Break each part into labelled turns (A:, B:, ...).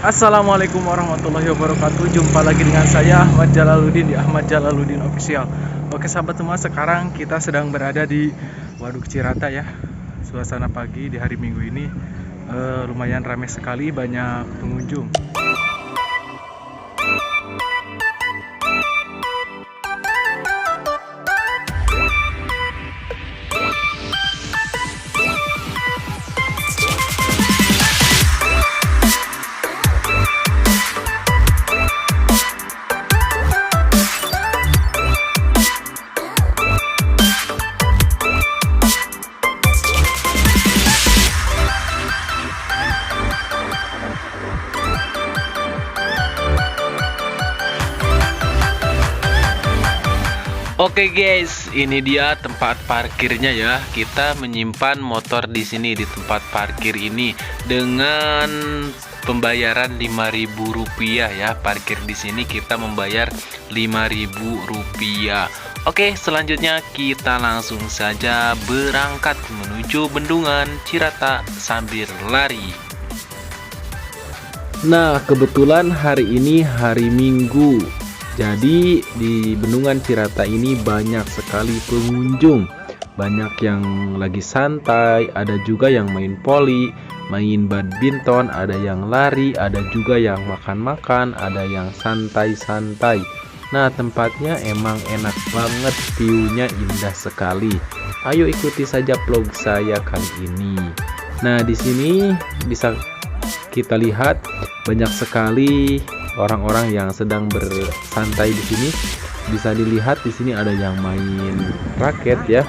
A: Assalamualaikum warahmatullahi wabarakatuh. Jumpa lagi dengan saya Ahmad Jalaluddin di Ahmad Jalaluddin Official. Oke sahabat semua, sekarang kita sedang berada di Waduk Cirata ya. Suasana pagi di hari Minggu ini lumayan ramai sekali, banyak pengunjung.
B: Oke guys, ini dia tempat parkirnya ya. Kita menyimpan motor di sini di tempat parkir ini dengan pembayaran Rp5.000 ya. Parkir di sini kita membayar Rp5.000. Oke, selanjutnya kita langsung saja berangkat menuju Bendungan Cirata sambil lari. Nah, kebetulan hari ini hari Minggu. Jadi di Bendungan Cirata ini banyak sekali pengunjung. Banyak yang lagi santai, ada juga yang main voli, main badminton, ada yang lari, ada juga yang makan-makan, ada yang santai-santai. Nah, tempatnya emang enak banget, view-nya indah sekali. Ayo ikuti saja vlog saya kali ini. Nah, di sini bisa kita lihat banyak sekali orang-orang yang sedang bersantai di sini. Bisa dilihat di sini ada yang main raket ya,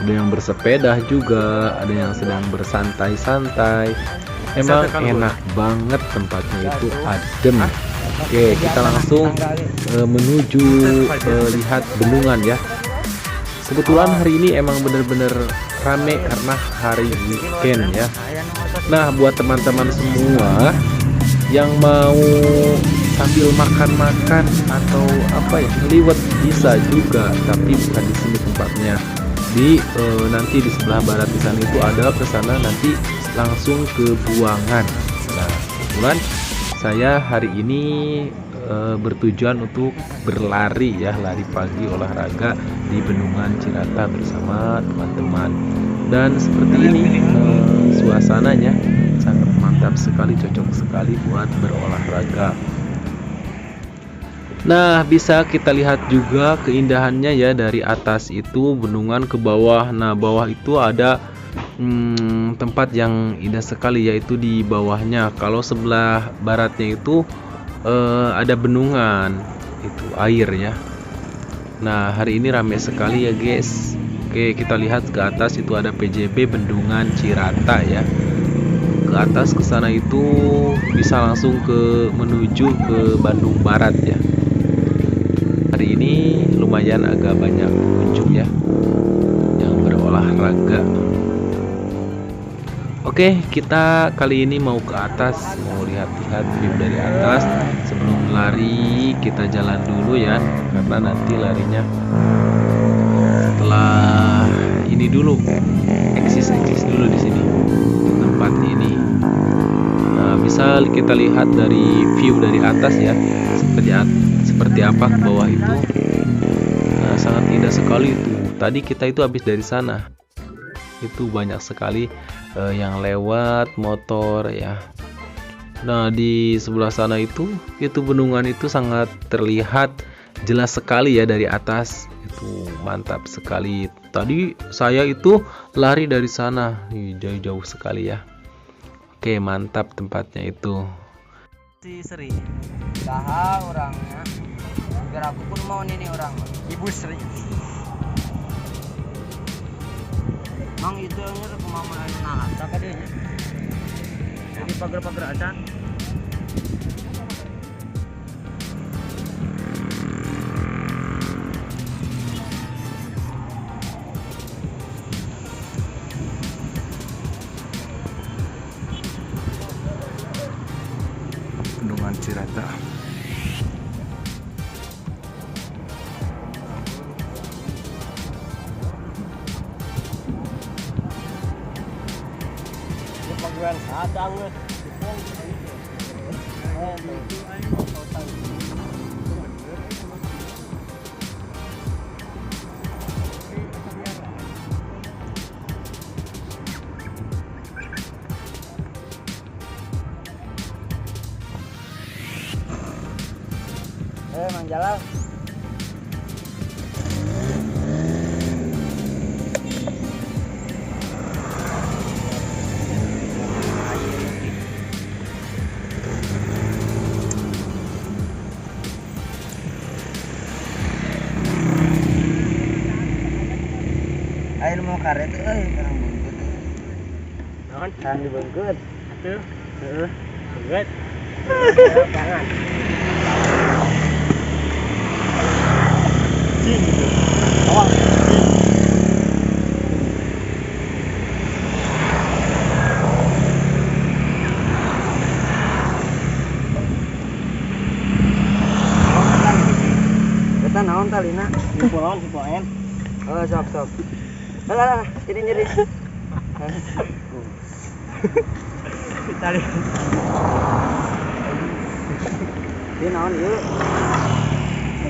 B: ada yang bersepeda juga, ada yang sedang bersantai-santai. Emang enak banget tempatnya, itu adem. Oke, kita langsung menuju lihat bendungan ya. Kebetulan hari ini emang bener-bener rame karena hari weekend ya. Nah, buat teman-teman semua yang mau sambil makan-makan atau apa ya, ngeliwet bisa juga, tapi bukan di sini tempatnya. Nanti di sebelah barat di sana itu ada, ke sana nanti langsung ke Buangan. Nah, kebetulan saya hari ini bertujuan untuk berlari ya, lari pagi olahraga di Bendungan Cirata bersama teman-teman. Dan seperti ini suasananya sangat mantap sekali, cocok sekali buat berolahraga. Nah, bisa kita lihat juga keindahannya ya, dari atas itu bendungan ke bawah. Nah, bawah itu ada tempat yang indah sekali, yaitu di bawahnya. Kalau sebelah baratnya itu ada bendungan, itu air ya. Nah, hari ini ramai sekali ya guys. Oke, kita lihat ke atas itu ada PJB Bendungan Cirata ya. Ke atas ke sana itu bisa langsung menuju ke Bandung Barat ya. Hari ini lumayan agak banyak pengunjung ya yang berolahraga. Oke, kita kali ini mau ke atas, mau lihat-lihat view dari atas. Sebelum lari kita jalan dulu ya, karena nanti larinya setelah ini dulu, eksis dulu di sini tempat ini. Nah, bisa kita lihat dari view dari atas ya, seperti apa ke bawah itu. Nah, sangat indah sekali itu. Tadi kita itu habis dari sana, itu banyak sekali yang lewat motor ya. Nah, di sebelah sana itu bendungan itu sangat terlihat jelas sekali ya dari atas. Itu mantap sekali. Tadi saya itu lari dari sana, jauh-jauh sekali ya. Oke, mantap tempatnya itu.
C: Si Sri daha orangnya, biar aku pun mau ini orang Ibu Sri. Mang itu yang ke mama nah cakap dia jadi pagar-pagar acan.
A: Bendungan Cirata.
C: Pagwan sadang Mang Jalal. Ayo mau karet sekarang bungkut. Naon? Kan dibungkut. Atuh. Heeh. Bungkut. Jangan. Awal. Kita naon talina? Simpulan, simpulan. Oh, sok. Alah, nyeri. Tali. Dia naon ieu?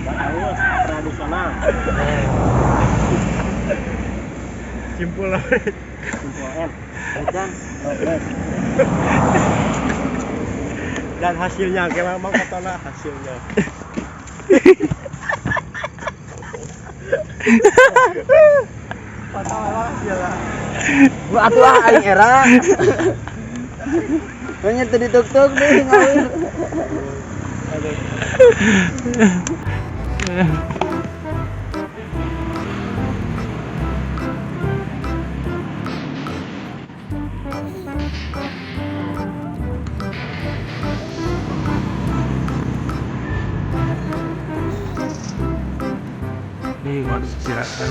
C: Halus tradisional. Simpul M. Dan hasilnya kayak memang katana hasilnya. Patah hasilnya. Bu atuh aing era. Banyak tadi tuk-tuk deh ngawur.
A: Nih Waduk Cirata.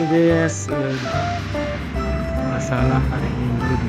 A: Guys, masalah hari Minggu di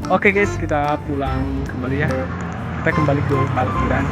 A: Oke guys, kita pulang kembali ya. Kita kembali ke parkiran.